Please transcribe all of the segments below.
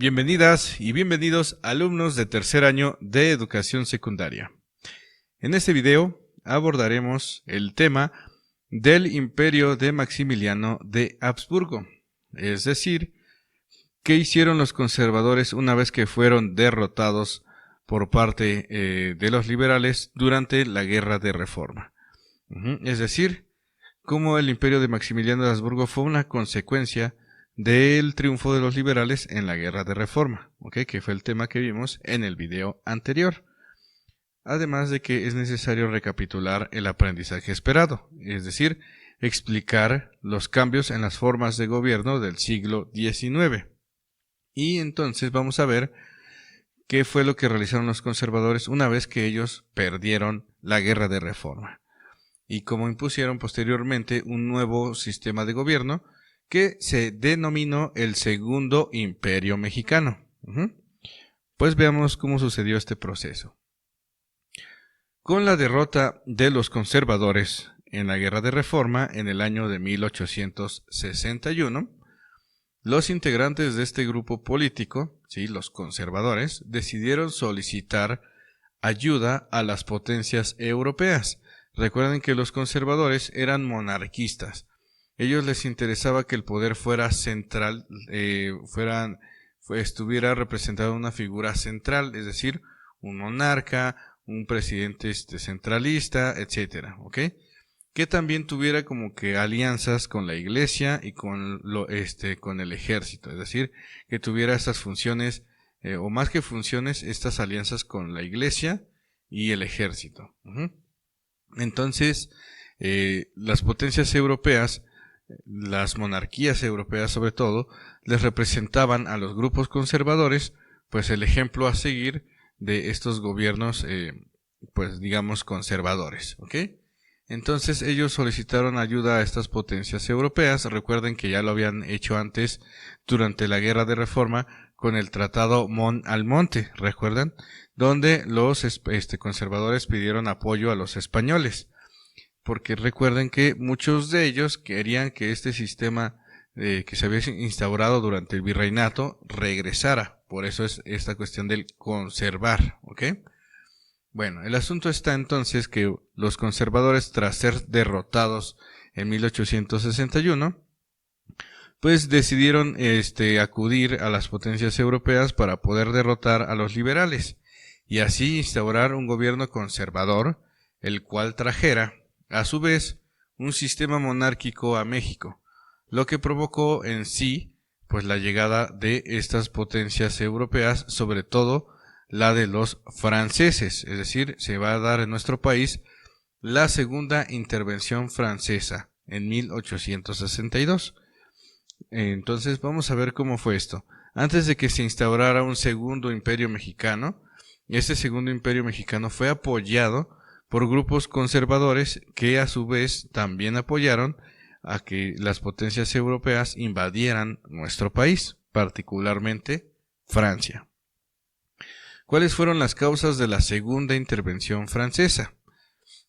Bienvenidas y bienvenidos alumnos de tercer año de educación secundaria. En este video abordaremos el tema del imperio de Maximiliano de Habsburgo, es decir, qué hicieron los conservadores una vez que fueron derrotados por parte de los liberales durante la Guerra de Reforma. Es decir, cómo el imperio de Maximiliano de Habsburgo fue una consecuencia del triunfo de los liberales en la Guerra de Reforma, que fue el tema que vimos en el video anterior. Además de que es necesario recapitular el aprendizaje esperado, es decir, explicar los cambios en las formas de gobierno del siglo XIX. Y entonces vamos a ver qué fue lo que realizaron los conservadores una vez que ellos perdieron la Guerra de Reforma, y cómo impusieron posteriormente un nuevo sistema de gobierno que se denominó el Segundo Imperio Mexicano. Pues veamos cómo sucedió este proceso. Con la derrota de los conservadores en la Guerra de Reforma en el año de 1861, los integrantes de este grupo político, los conservadores, decidieron solicitar ayuda a las potencias europeas. Recuerden que los conservadores eran monarquistas. Ellos les interesaba que el poder fuera central, estuviera representado una figura central, es decir, un monarca, un presidente centralista, etcétera, que también tuviera como que alianzas con la iglesia y con el ejército, es decir, que tuviera estas funciones, o más que funciones, estas alianzas con la iglesia y el ejército. Entonces, las potencias europeas, las monarquías europeas sobre todo, les representaban a los grupos conservadores pues el ejemplo a seguir de estos gobiernos pues digamos conservadores, Entonces ellos solicitaron ayuda a estas potencias europeas. Recuerden que ya lo habían hecho antes durante la Guerra de Reforma con el Tratado Almonte, ¿recuerdan? Donde los conservadores pidieron apoyo a los españoles, porque recuerden que muchos de ellos querían que este sistema que se había instaurado durante el virreinato regresara. Por eso es esta cuestión del conservar, Bueno, el asunto está entonces que los conservadores, tras ser derrotados en 1861, pues decidieron acudir a las potencias europeas para poder derrotar a los liberales y así instaurar un gobierno conservador, el cual trajera a su vez un sistema monárquico a México, lo que provocó en sí pues la llegada de estas potencias europeas, sobre todo la de los franceses, es decir, se va a dar en nuestro país la segunda intervención francesa en 1862. Entonces vamos a ver cómo fue esto. Antes de que se instaurara un segundo imperio mexicano, este segundo imperio mexicano fue apoyado por grupos conservadores que a su vez también apoyaron a que las potencias europeas invadieran nuestro país, particularmente Francia. ¿Cuáles fueron las causas de la segunda intervención francesa?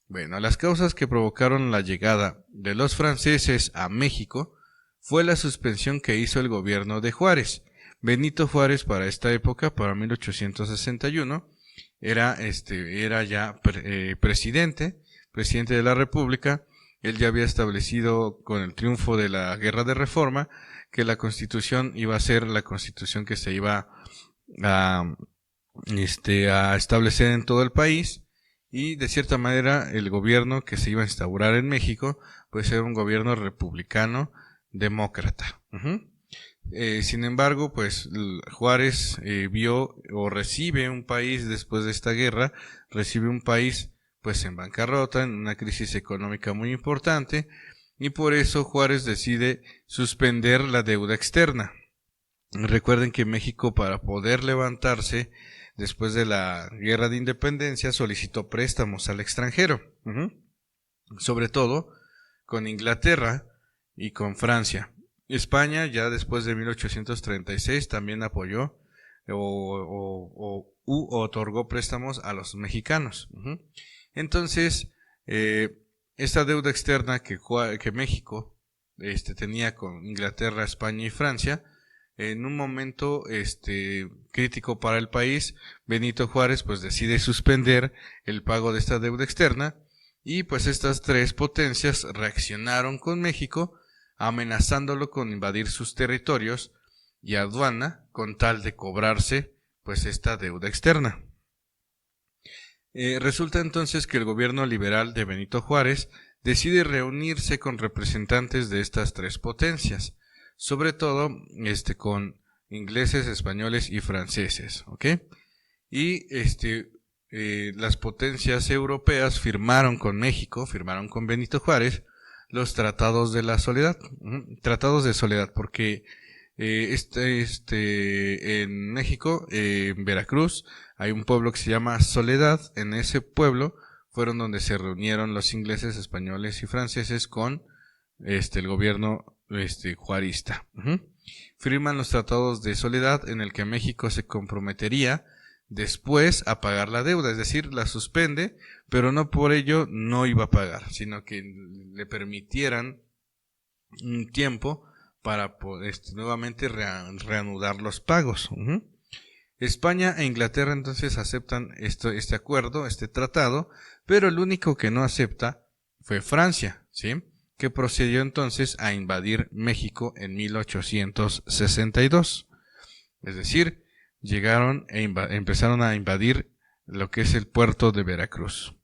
Bueno, las causas que provocaron la llegada de los franceses a México fue la suspensión que hizo el gobierno de Juárez. Benito Juárez, para esta época, para 1861, era ya presidente de la República. Él ya había establecido con el triunfo de la Guerra de Reforma que la Constitución iba a ser la Constitución que se iba a establecer en todo el país, y de cierta manera el gobierno que se iba a instaurar en México pues era un gobierno republicano demócrata. Sin embargo, pues Juárez vio o recibe un país después de esta guerra, recibe un país pues en bancarrota, en una crisis económica muy importante, y por eso Juárez decide suspender la deuda externa. Recuerden que México, para poder levantarse después de la Guerra de Independencia, solicitó préstamos al extranjero, sobre todo con Inglaterra y con Francia. España, ya después de 1836, también apoyó o otorgó préstamos a los mexicanos. Entonces, esta deuda externa que México tenía con Inglaterra, España y Francia, en un momento crítico para el país, Benito Juárez pues decide suspender el pago de esta deuda externa, y pues estas tres potencias reaccionaron con México, amenazándolo con invadir sus territorios y aduana con tal de cobrarse pues esta deuda externa. Resulta entonces que el gobierno liberal de Benito Juárez decide reunirse con representantes de estas tres potencias, sobre todo con ingleses, españoles y franceses, ¿ok? Y las potencias europeas firmaron con México, firmaron con Benito Juárez los tratados de la soledad, tratados de soledad, porque en México, en Veracruz, hay un pueblo que se llama Soledad. En ese pueblo fueron donde se reunieron los ingleses, españoles y franceses con el gobierno juarista. Firman los tratados de soledad, en el que México se comprometería después a pagar la deuda, es decir, la suspende, pero no por ello no iba a pagar, sino que le permitieran un tiempo para nuevamente reanudar los pagos. España e Inglaterra entonces aceptan este acuerdo, este tratado, pero el único que no acepta fue Francia, ¿sí?, que procedió entonces a invadir México en 1862. Es decir, llegaron empezaron a invadir lo que es el puerto de Veracruz.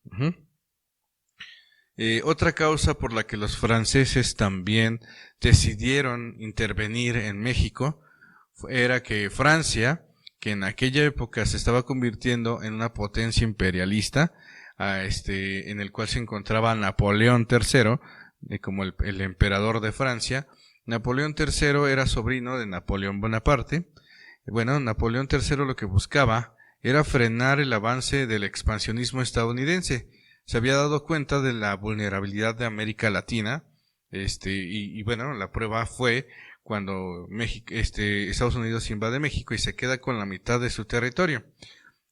Otra causa por la que los franceses también decidieron intervenir en México era que Francia, que en aquella época se estaba convirtiendo en una potencia imperialista, en el cual se encontraba Napoleón III, como el emperador de Francia. Napoleón III era sobrino de Napoleón Bonaparte. Bueno, Napoleón III lo que buscaba era frenar el avance del expansionismo estadounidense. Se había dado cuenta de la vulnerabilidad de América Latina, y bueno, la prueba fue cuando Estados Unidos invade México y se queda con la mitad de su territorio.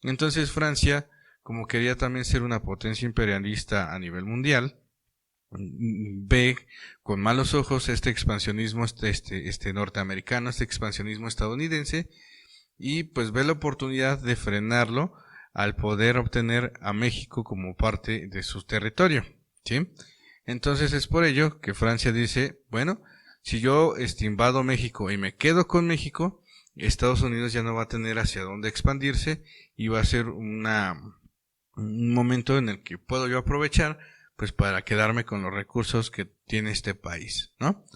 Entonces Francia, como quería también ser una potencia imperialista a nivel mundial, ve con malos ojos este expansionismo norteamericano, este expansionismo estadounidense, y pues ve la oportunidad de frenarlo al poder obtener a México como parte de su territorio, ¿sí? Entonces es por ello que Francia dice, bueno, si yo invado México y me quedo con México, Estados Unidos ya no va a tener hacia dónde expandirse, y va a ser un momento en el que puedo yo aprovechar pues para quedarme con los recursos que tiene este país, ¿no?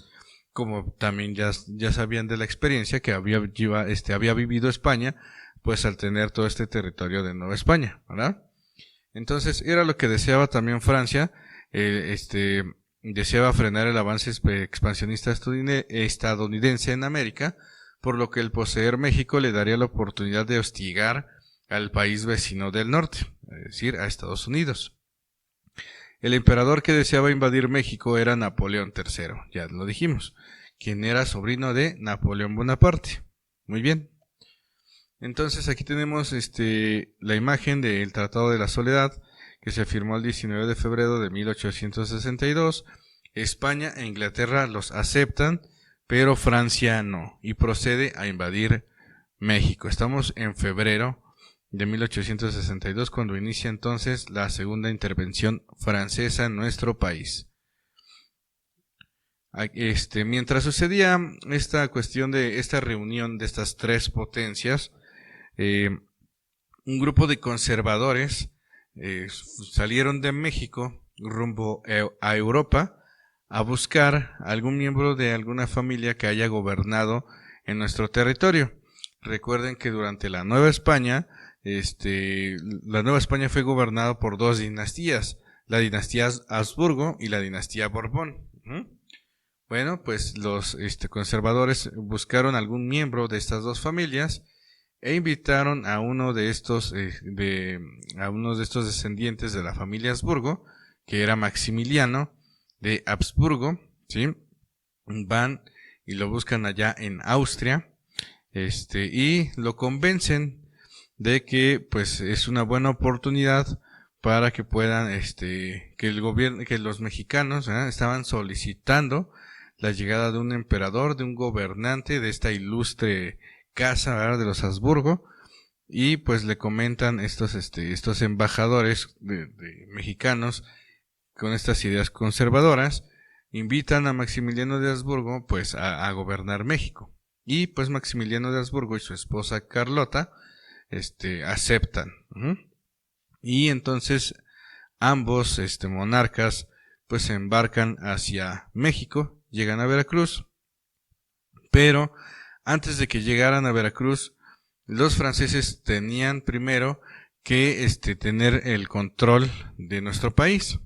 Como también ya sabían de la experiencia que había vivido España, pues al tener todo este territorio de Nueva España, ¿verdad? Entonces era lo que deseaba también Francia. Deseaba frenar el avance expansionista estadounidense en América, por lo que el poseer México le daría la oportunidad de hostigar al país vecino del norte, es decir, a Estados Unidos. El emperador que deseaba invadir México era Napoleón III, ya lo dijimos, quien era sobrino de Napoleón Bonaparte. Muy bien. Entonces aquí tenemos la imagen del Tratado de la Soledad, que se firmó el 19 de febrero de 1862. España e Inglaterra los aceptan, pero Francia no, y procede a invadir México. Estamos en febrero de 1862, cuando inicia entonces la segunda intervención francesa en nuestro país. Mientras sucedía esta cuestión de esta reunión de estas tres potencias, un grupo de conservadores salieron de México rumbo a Europa a buscar algún miembro de alguna familia que haya gobernado en nuestro territorio. Recuerden que durante la Nueva España, la Nueva España fue gobernada por dos dinastías, la dinastía Habsburgo y la dinastía Borbón. Bueno, pues los conservadores buscaron algún miembro de estas dos familias e invitaron a uno de estos descendientes de la familia Habsburgo, que era Maximiliano de Habsburgo, ¿sí? Van y lo buscan allá en Austria, y lo convencen de que pues es una buena oportunidad para que puedan, que el gobierno, que los mexicanos estaban solicitando la llegada de un emperador, de un gobernante de esta ilustre casa, ¿verdad?, de los Habsburgo, y pues le comentan estos embajadores de mexicanos con estas ideas conservadoras, invitan a Maximiliano de Habsburgo pues a gobernar México, y pues Maximiliano de Habsburgo y su esposa Carlota aceptan. Y entonces ambos monarcas pues se embarcan hacia México, llegan a Veracruz, pero antes de que llegaran a Veracruz, los franceses tenían primero que tener el control de nuestro país.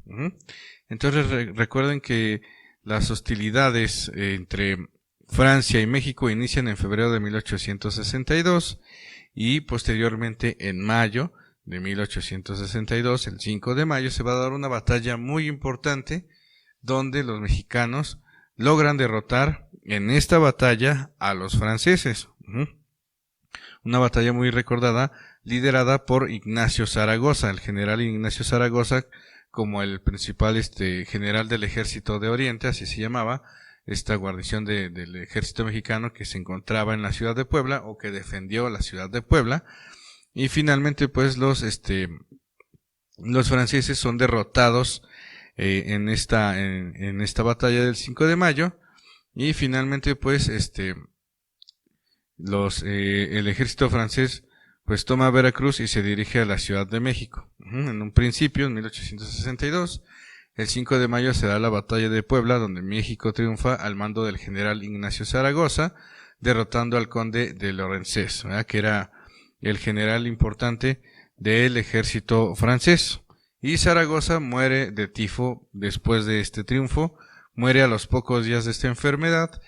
Entonces recuerden que las hostilidades entre Francia y México inician en febrero de 1862 y posteriormente en mayo de 1862, el 5 de mayo, se va a dar una batalla muy importante donde los mexicanos logran derrotar en esta batalla a los franceses. Una batalla muy recordada, liderada por Ignacio Zaragoza, el general Ignacio Zaragoza, como el principal general del Ejército de Oriente, así se llamaba, esta guarnición del ejército mexicano que se encontraba en la ciudad de Puebla, o que defendió la ciudad de Puebla. Y finalmente pues los franceses son derrotados en esta batalla del 5 de mayo, y finalmente pues el ejército francés pues toma Veracruz y se dirige a la Ciudad de México. En un principio, en 1862, el 5 de mayo se da la batalla de Puebla, donde México triunfa al mando del general Ignacio Zaragoza, derrotando al conde de Lorenzés, ¿verdad?, que era el general importante del ejército francés. Y Zaragoza muere de tifo después de este triunfo, muere a los pocos días de esta enfermedad,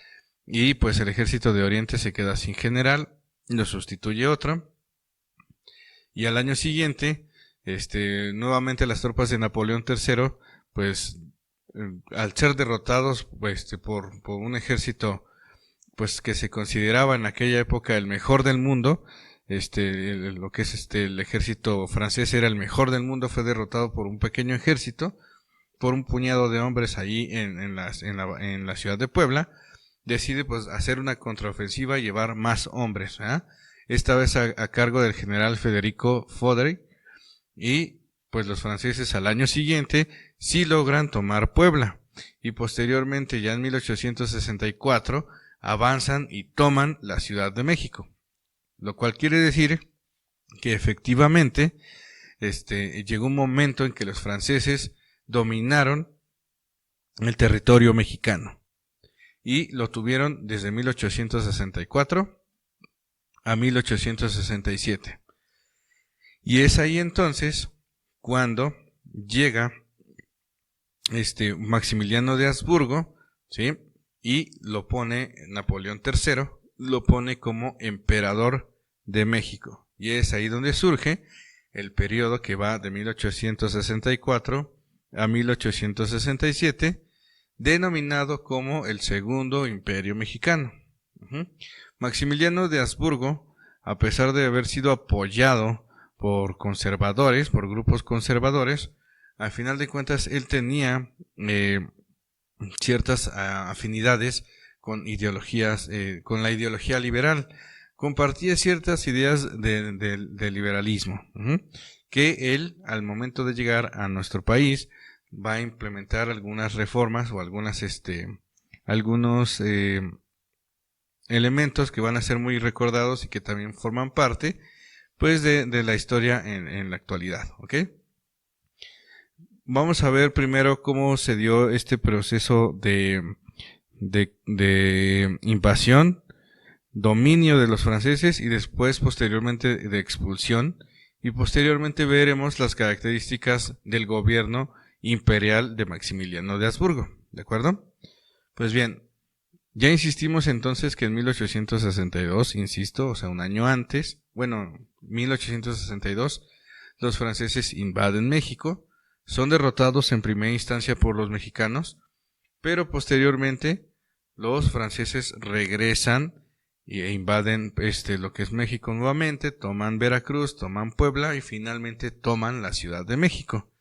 y pues el ejército de Oriente se queda sin general, lo sustituye otro, y al año siguiente, nuevamente las tropas de Napoleón III, pues al ser derrotados por un ejército pues que se consideraba en aquella época el mejor del mundo, lo que es el ejército francés era el mejor del mundo, fue derrotado por un pequeño ejército, por un puñado de hombres allí en la ciudad de Puebla. Decide pues hacer una contraofensiva y llevar más hombres, esta vez a cargo del general Federico Fodry, y pues los franceses al año siguiente sí logran tomar Puebla, y posteriormente ya en 1864 avanzan y toman la Ciudad de México, lo cual quiere decir que efectivamente llegó un momento en que los franceses dominaron el territorio mexicano, y lo tuvieron desde 1864 a 1867. Y es ahí entonces cuando llega Maximiliano de Habsburgo, ¿sí?, y lo pone Napoleón III, lo pone como emperador de México. Y es ahí donde surge el periodo que va de 1864 a 1867, denominado como el Segundo Imperio Mexicano. Maximiliano de Habsburgo, a pesar de haber sido apoyado por conservadores, por grupos conservadores, al final de cuentas él tenía ciertas afinidades con ideologías, con la ideología liberal. Compartía ciertas ideas de liberalismo, que él, al momento de llegar a nuestro país, va a implementar algunas reformas o algunos elementos que van a ser muy recordados y que también forman parte pues de la historia en la actualidad, ¿ok? Vamos a ver primero cómo se dio este proceso de invasión, dominio de los franceses, y después posteriormente de expulsión, y posteriormente veremos las características del gobierno imperial de Maximiliano de Habsburgo, ¿de acuerdo? Pues bien, ya insistimos entonces que en 1862, insisto, o sea, un año antes, 1862, los franceses invaden México, son derrotados en primera instancia por los mexicanos, pero posteriormente los franceses regresan e invaden lo que es México nuevamente, toman Veracruz, toman Puebla y finalmente toman la Ciudad de México.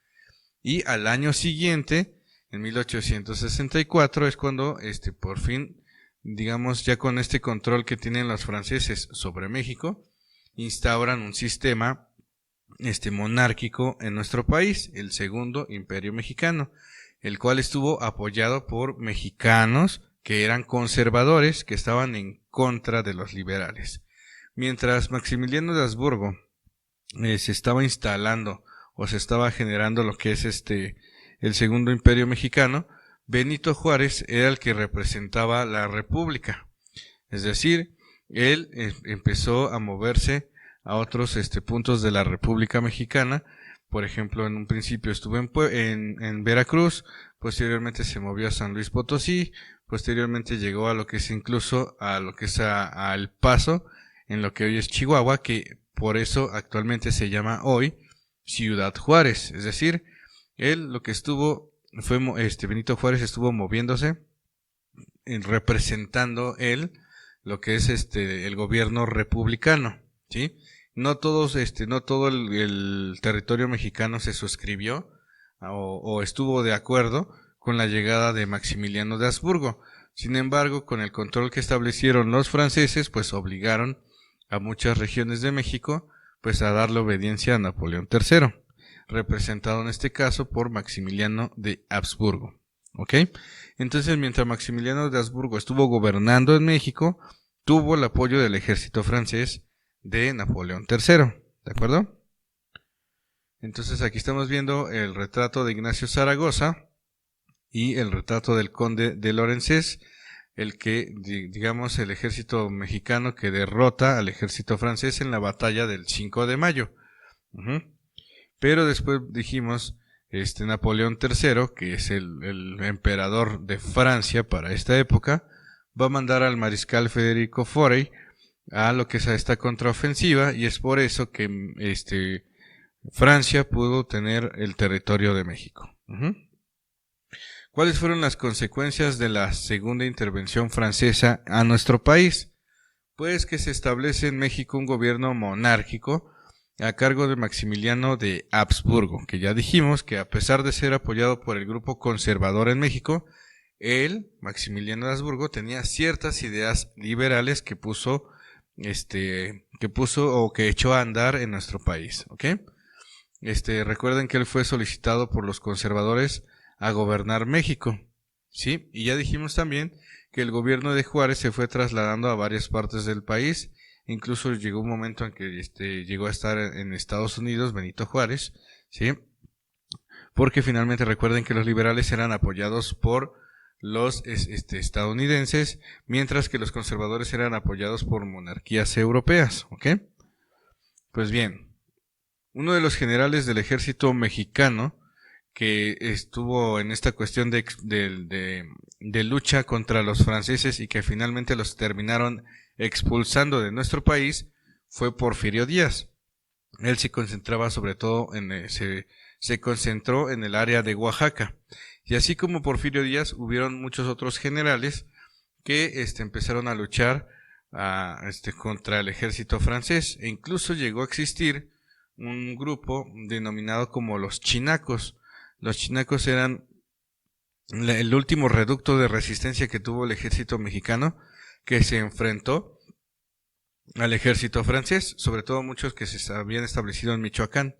Y al año siguiente, en 1864 es cuando por fin, digamos, ya con este control que tienen los franceses sobre México, instauran un sistema monárquico en nuestro país, el Segundo Imperio Mexicano, el cual estuvo apoyado por mexicanos que eran conservadores, que estaban en contra de los liberales. Mientras Maximiliano de Habsburgo se estaba instalando o se estaba generando lo que es el Segundo Imperio Mexicano, Benito Juárez era el que representaba la República. Es decir, él empezó a moverse a otros puntos de la República Mexicana. Por ejemplo, en un principio estuvo en Veracruz, posteriormente se movió a San Luis Potosí, posteriormente llegó a lo que es incluso a lo que es a El Paso, en lo que hoy es Chihuahua, que por eso actualmente se llama hoy Ciudad Juárez. Es decir, él lo que estuvo fue Benito Juárez estuvo moviéndose, representando él lo que es el gobierno republicano, ¿sí? No todos, no todo el territorio mexicano se suscribió o estuvo de acuerdo con la llegada de Maximiliano de Habsburgo. Sin embargo, con el control que establecieron los franceses, pues obligaron a muchas regiones de México pues a darle obediencia a Napoleón III, representado en este caso por Maximiliano de Habsburgo. ¿Ok? Entonces, mientras Maximiliano de Habsburgo estuvo gobernando en México, tuvo el apoyo del ejército francés de Napoleón III. ¿De acuerdo? Entonces aquí estamos viendo el retrato de Ignacio Zaragoza y el retrato del conde de Lorenzés, el que, digamos, el ejército mexicano que derrota al ejército francés en la batalla del 5 de mayo. Pero después dijimos, Napoleón III, que es el emperador de Francia para esta época, va a mandar al mariscal Federico Forey a lo que es a esta contraofensiva, y es por eso que Francia pudo tener el territorio de México. ¿Cuáles fueron las consecuencias de la segunda intervención francesa a nuestro país? Pues que se establece en México un gobierno monárquico a cargo de Maximiliano de Habsburgo, que ya dijimos que a pesar de ser apoyado por el grupo conservador en México, él, Maximiliano de Habsburgo, tenía ciertas ideas liberales que puso o que echó a andar en nuestro país, ¿ok? Recuerden que él fue solicitado por los conservadores a gobernar México, ¿sí? Y ya dijimos también que el gobierno de Juárez se fue trasladando a varias partes del país. Incluso llegó un momento en que llegó a estar en Estados Unidos Benito Juárez, ¿sí? Porque finalmente recuerden que los liberales eran apoyados por los estadounidenses, mientras que los conservadores eran apoyados por monarquías europeas, ¿ok? Pues bien, uno de los generales del ejército mexicano que estuvo en esta cuestión de lucha contra los franceses y que finalmente los terminaron expulsando de nuestro país fue Porfirio Díaz. Él se concentraba sobre todo se concentró en el área de Oaxaca. Y así como Porfirio Díaz, hubieron muchos otros generales que empezaron a luchar contra el ejército francés, e incluso llegó a existir un grupo denominado como los chinacos. Los chinacos eran el último reducto de resistencia que tuvo el ejército mexicano, que se enfrentó al ejército francés, sobre todo muchos que se habían establecido en Michoacán.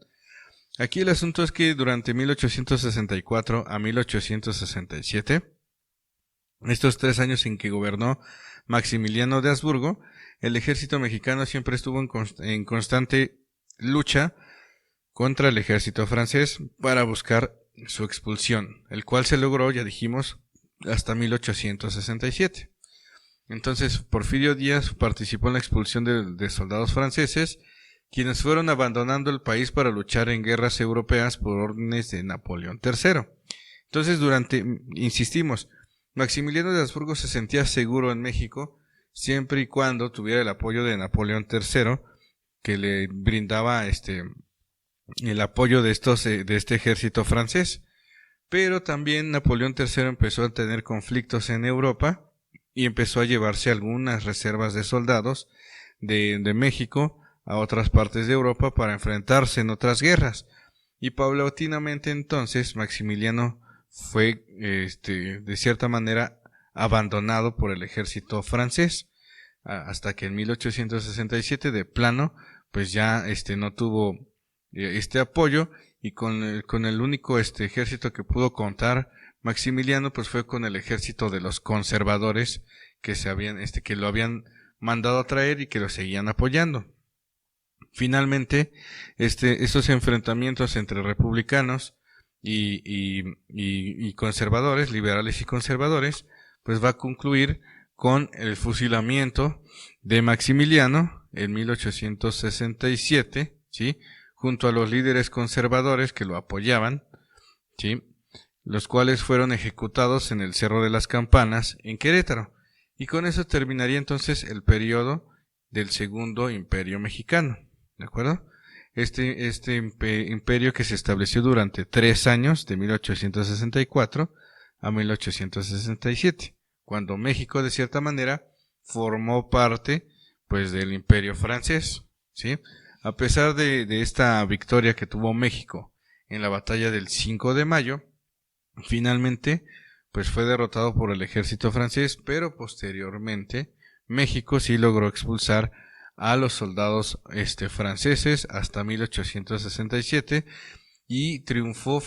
Aquí el asunto es que durante 1864 a 1867, estos 3 años en que gobernó Maximiliano de Habsburgo, el ejército mexicano siempre estuvo en constante lucha contra el ejército francés para buscar su expulsión, el cual se logró, ya dijimos, hasta 1867. Entonces Porfirio Díaz participó en la expulsión de soldados franceses, quienes fueron abandonando el país para luchar en guerras europeas por órdenes de Napoleón III. Entonces, insistimos, Maximiliano de Habsburgo se sentía seguro en México siempre y cuando tuviera el apoyo de Napoleón III, que le brindaba el apoyo de este ejército francés. Pero también Napoleón III empezó a tener conflictos en Europa y empezó a llevarse algunas reservas de soldados de México a otras partes de Europa para enfrentarse en otras guerras. Y paulatinamente entonces Maximiliano fue de cierta manera abandonado por el ejército francés, hasta que en 1867 de plano pues ya no tuvo este apoyo, y con el único ejército que pudo contar Maximiliano pues fue con el ejército de los conservadores que que lo habían mandado a traer y que lo seguían apoyando. Finalmente, estos enfrentamientos entre republicanos y conservadores, liberales y conservadores, pues va a concluir con el fusilamiento de Maximiliano en 1867, ¿sí? Junto a los líderes conservadores que lo apoyaban, ¿sí? Los cuales fueron ejecutados en el Cerro de las Campanas, en Querétaro. Y con eso terminaría entonces el periodo del Segundo Imperio Mexicano, ¿de acuerdo? Este imperio que se estableció durante 3 años, de 1864 a 1867, cuando México de cierta manera formó parte pues del Imperio francés, ¿sí? A pesar de esta victoria que tuvo México en la batalla del 5 de mayo, finalmente pues fue derrotado por el ejército francés, pero posteriormente México sí logró expulsar a los soldados franceses hasta 1867, y triunfaron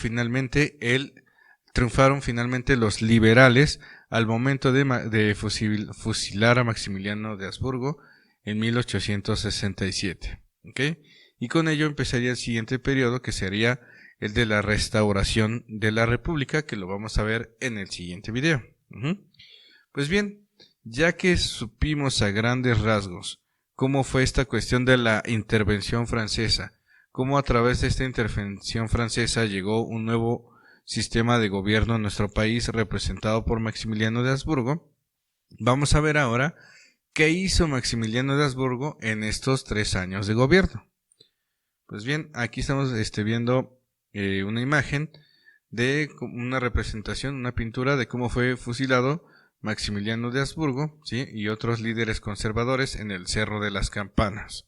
finalmente los liberales al momento de fusilar a Maximiliano de Habsburgo en 1867. ¿Okay? Y con ello empezaría el siguiente periodo, que sería el de la restauración de la República, que lo vamos a ver en el siguiente video. Pues bien, ya que supimos a grandes rasgos cómo fue esta cuestión de la intervención francesa, cómo a través de esta intervención francesa llegó un nuevo sistema de gobierno en nuestro país representado por Maximiliano de Habsburgo, vamos a ver ahora qué hizo Maximiliano de Habsburgo en estos 3 años de gobierno. Pues bien, aquí estamos viendo una imagen de una representación, una pintura de cómo fue fusilado Maximiliano de Habsburgo, ¿sí? Y otros líderes conservadores en el Cerro de las Campanas.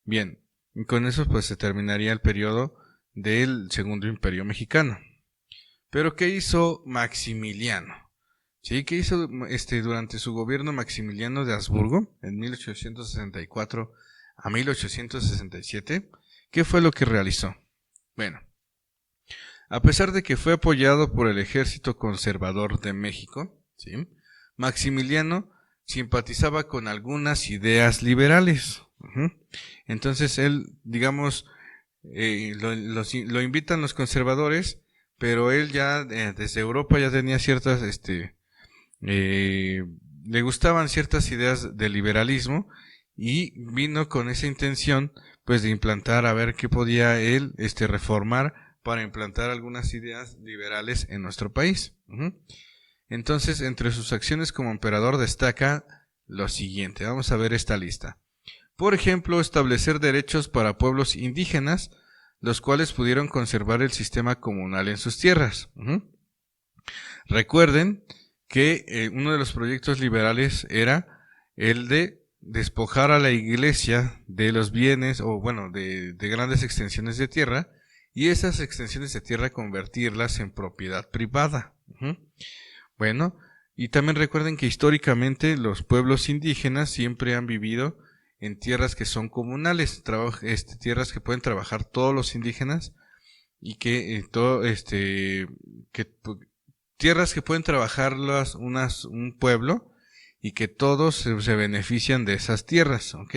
Bien, y con eso pues se terminaría el periodo del Segundo Imperio Mexicano. Pero ¿qué hizo Maximiliano? ¿Sí? ¿Qué hizo durante su gobierno Maximiliano de Habsburgo en 1864 a 1867? ¿Qué fue lo que realizó? Bueno, a pesar de que fue apoyado por el ejército conservador de México, ¿sí? Maximiliano simpatizaba con algunas ideas liberales. Entonces él, digamos, lo invitan los conservadores, pero él ya desde Europa ya tenía ciertas, le gustaban ciertas ideas de liberalismo, y vino con esa intención pues de implantar, a ver qué podía él reformar para implantar algunas ideas liberales en nuestro país. Entonces, entre sus acciones como emperador destaca lo siguiente. Vamos a ver esta lista. Por ejemplo, establecer derechos para pueblos indígenas, los cuales pudieron conservar el sistema comunal en sus tierras. Recuerden que uno de los proyectos liberales era el de despojar a la iglesia de los bienes, o bueno, de grandes extensiones de tierra, y esas extensiones de tierra convertirlas en propiedad privada. Bueno, y también recuerden que históricamente los pueblos indígenas siempre han vivido en tierras que son comunales, tierras que pueden trabajar todos los indígenas, y que tierras que pueden trabajarlas un pueblo, y que todos se benefician de esas tierras, ¿ok?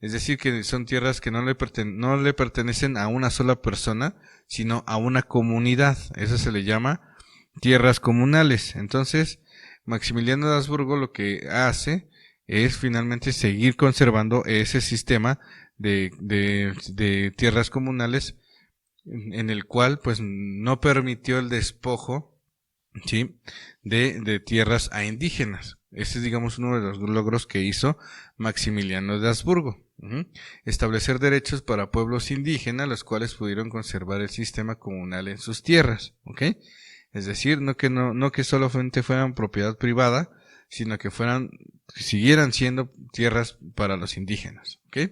Es decir, que son tierras que no le pertenecen a una sola persona, sino a una comunidad. Eso se le llama tierras comunales. Entonces, Maximiliano de Habsburgo lo que hace es finalmente seguir conservando ese sistema de tierras comunales, en el cual pues no permitió el despojo, ¿sí?, de tierras a indígenas. Este es, digamos, uno de los logros que hizo Maximiliano de Habsburgo. Establecer derechos para pueblos indígenas, los cuales pudieron conservar el sistema comunal en sus tierras. ¿Ok? Es decir, no que solamente fueran propiedad privada, sino que siguieran siendo tierras para los indígenas. ¿Ok?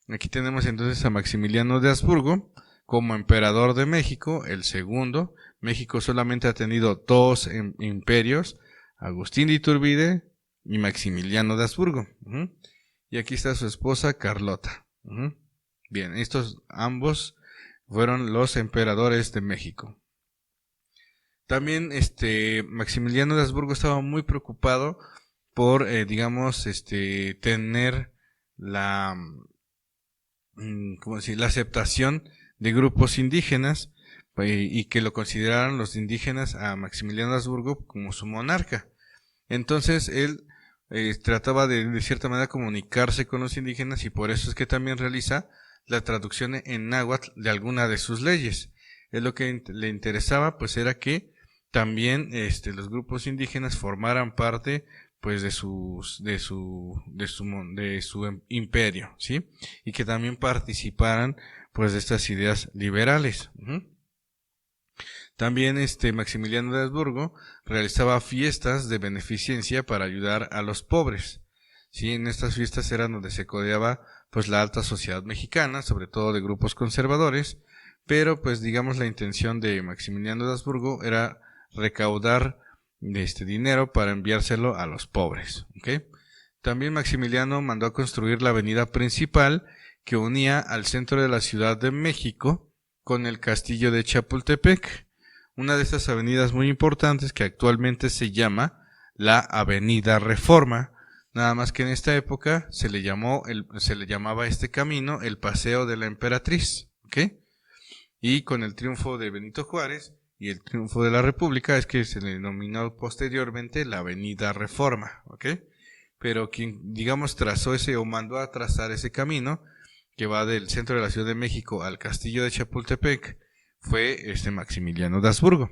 Aquí tenemos entonces a Maximiliano de Habsburgo como emperador de México, el segundo. México solamente ha tenido dos imperios, Agustín de Iturbide y Maximiliano de Habsburgo. Y aquí está su esposa Carlota. Bien, estos ambos fueron los emperadores de México. También Maximiliano de Habsburgo estaba muy preocupado por, tener la aceptación de grupos indígenas y que lo consideraran los indígenas a Maximiliano de Habsburgo como su monarca. Entonces él trataba de cierta manera comunicarse con los indígenas, y por eso es que también realiza la traducción en náhuatl de alguna de sus leyes. Es lo que le interesaba, pues era que también los grupos indígenas formaran parte pues de su imperio, ¿sí? Y que también participaran pues de estas ideas liberales. También Maximiliano de Habsburgo realizaba fiestas de beneficencia para ayudar a los pobres. Sí, en estas fiestas eran donde se codeaba pues la alta sociedad mexicana, sobre todo de grupos conservadores, pero pues digamos la intención de Maximiliano de Habsburgo era recaudar dinero para enviárselo a los pobres. ¿Okay? También Maximiliano mandó a construir la avenida principal que unía al centro de la Ciudad de México con el castillo de Chapultepec, una de estas avenidas muy importantes que actualmente se llama la Avenida Reforma, nada más que en esta época se le llamaba este camino el Paseo de la Emperatriz. ¿Okay? Y con el triunfo de Benito Juárez y el triunfo de la República es que se le denominó posteriormente la Avenida Reforma, ¿ok? Pero quien, digamos, trazó ese o mandó a trazar ese camino que va del centro de la Ciudad de México al castillo de Chapultepec fue Maximiliano de Habsburgo.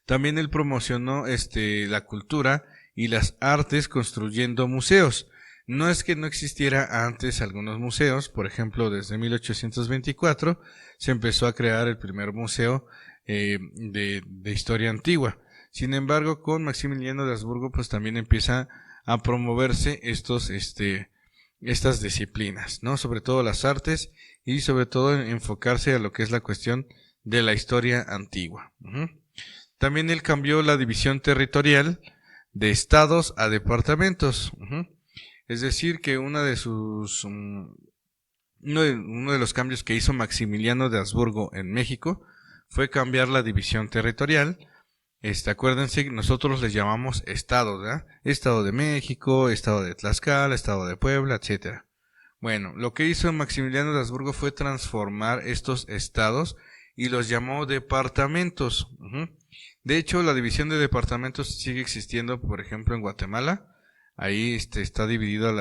También él promocionó la cultura y las artes construyendo museos. No es que no existiera antes algunos museos, por ejemplo, desde 1824 se empezó a crear el primer museo de historia antigua. Sin embargo, con Maximiliano de Habsburgo pues también empieza a promoverse estas disciplinas, ¿no? Sobre todo las artes y sobre todo enfocarse a lo que es la cuestión de la historia antigua. También él cambió la división territorial de estados a departamentos. Es decir, que uno de los cambios que hizo Maximiliano de Habsburgo en México fue cambiar la división territorial. Acuérdense que nosotros les llamamos estados, ¿verdad? Estado de México, estado de Tlaxcala, estado de Puebla, etcétera. Bueno, lo que hizo Maximiliano de Habsburgo fue transformar estos estados y los llamó departamentos. De hecho, la división de departamentos sigue existiendo, por ejemplo, en Guatemala. Ahí está dividido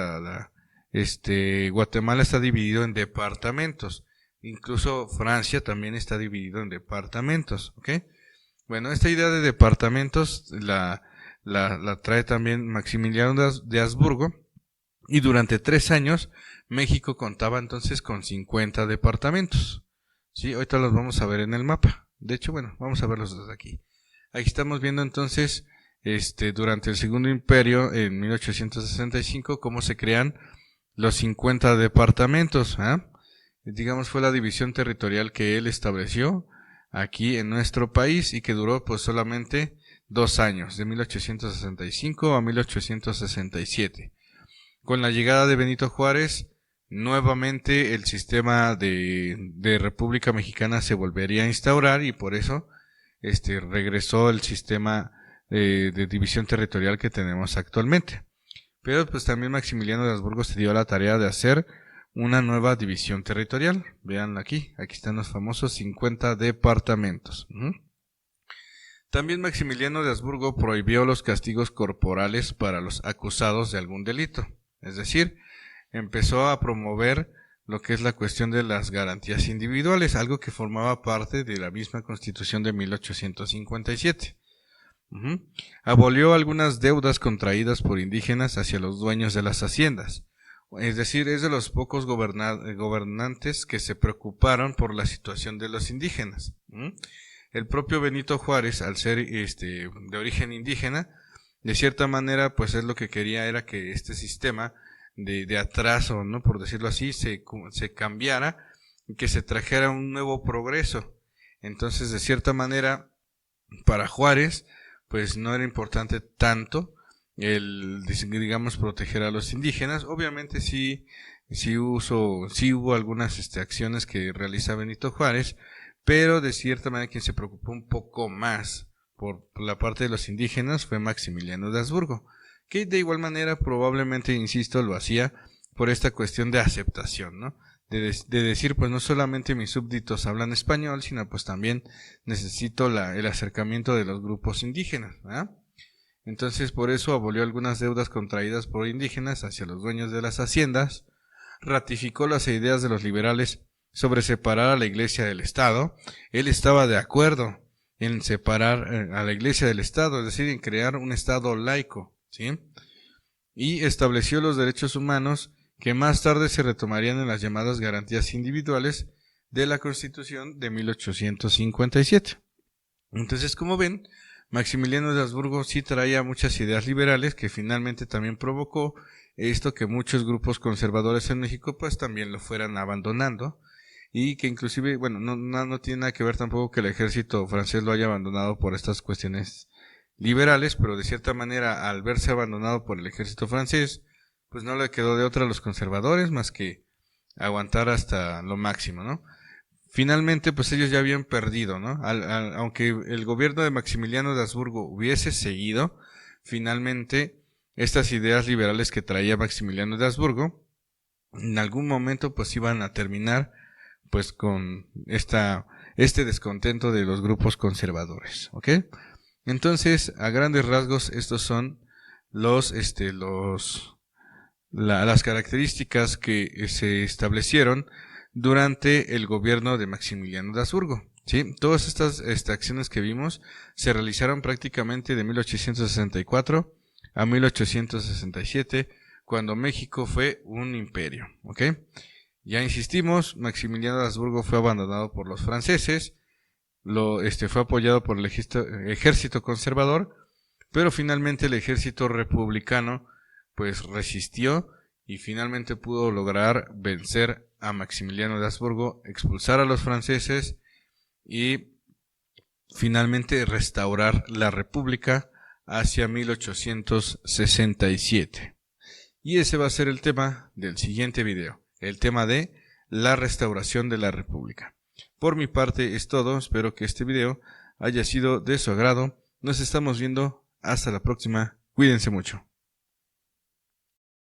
Guatemala está dividido en departamentos. Incluso Francia también está dividido en departamentos, ¿ok? Bueno, esta idea de departamentos la trae también Maximiliano de Habsburgo, y durante 3 años México contaba entonces con 50 departamentos. Sí, ahorita los vamos a ver en el mapa. De hecho, bueno, vamos a verlos desde aquí. Aquí estamos viendo entonces durante el Segundo Imperio en 1865 cómo se crean los 50 departamentos. Digamos, fue la división territorial que él estableció aquí en nuestro país y que duró pues solamente 2 años, de 1865 a 1867. Con la llegada de Benito Juárez, nuevamente el sistema de República Mexicana se volvería a instaurar, y por eso regresó el sistema de división territorial que tenemos actualmente. Pero pues también Maximiliano de Habsburgo se dio la tarea de hacer una nueva división territorial. Vean aquí están los famosos 50 departamentos. También Maximiliano de Habsburgo prohibió los castigos corporales para los acusados de algún delito. Es decir, empezó a promover lo que es la cuestión de las garantías individuales, algo que formaba parte de la misma Constitución de 1857. Abolió algunas deudas contraídas por indígenas hacia los dueños de las haciendas. Es decir, es de los pocos gobernantes que se preocuparon por la situación de los indígenas. El propio Benito Juárez, al ser de origen indígena, de cierta manera, pues es lo que quería era que este sistema de atraso, ¿no?, por decirlo así, se cambiara que se trajera un nuevo progreso. Entonces, de cierta manera, para Juárez, pues no era importante tanto el, digamos, proteger a los indígenas. Obviamente sí hubo algunas acciones que realiza Benito Juárez, pero de cierta manera quien se preocupó un poco más por la parte de los indígenas fue Maximiliano de Habsburgo, que de igual manera probablemente, insisto, lo hacía por esta cuestión de aceptación, ¿no? De decir, pues no solamente mis súbditos hablan español, sino pues también necesito el acercamiento de los grupos indígenas, ¿verdad? Entonces por eso abolió algunas deudas contraídas por indígenas hacia los dueños de las haciendas, ratificó las ideas de los liberales sobre separar a la Iglesia del Estado. Él estaba de acuerdo en separar a la Iglesia del Estado, es decir, en crear un Estado laico, ¿sí? Y estableció los derechos humanos que más tarde se retomarían en las llamadas garantías individuales de la Constitución de 1857. Entonces, como ven, Maximiliano de Habsburgo sí traía muchas ideas liberales que finalmente también provocó esto, que muchos grupos conservadores en México pues también lo fueran abandonando, y que inclusive, bueno, no tiene nada que ver tampoco que el ejército francés lo haya abandonado por estas cuestiones liberales, pero de cierta manera al verse abandonado por el ejército francés, pues no le quedó de otra a los conservadores más que aguantar hasta lo máximo, ¿no? Finalmente, pues ellos ya habían perdido, ¿no? Aunque el gobierno de Maximiliano de Habsburgo hubiese seguido, finalmente estas ideas liberales que traía Maximiliano de Habsburgo, en algún momento pues iban a terminar pues con este descontento de los grupos conservadores, ¿ok? Entonces, a grandes rasgos, estos son las características que se establecieron durante el gobierno de Maximiliano de Habsburgo, ¿sí? Todas estas acciones que vimos se realizaron prácticamente de 1864 a 1867, cuando México fue un imperio, ¿ok? Ya insistimos, Maximiliano de Habsburgo fue abandonado por los franceses, fue apoyado por el ejército conservador, pero finalmente el ejército republicano pues resistió y finalmente pudo lograr vencer a Maximiliano de Habsburgo, expulsar a los franceses y finalmente restaurar la república hacia 1867. Y ese va a ser el tema del siguiente video, el tema de la restauración de la república. Por mi parte es todo, espero que este video haya sido de su agrado. Nos estamos viendo, hasta la próxima, cuídense mucho.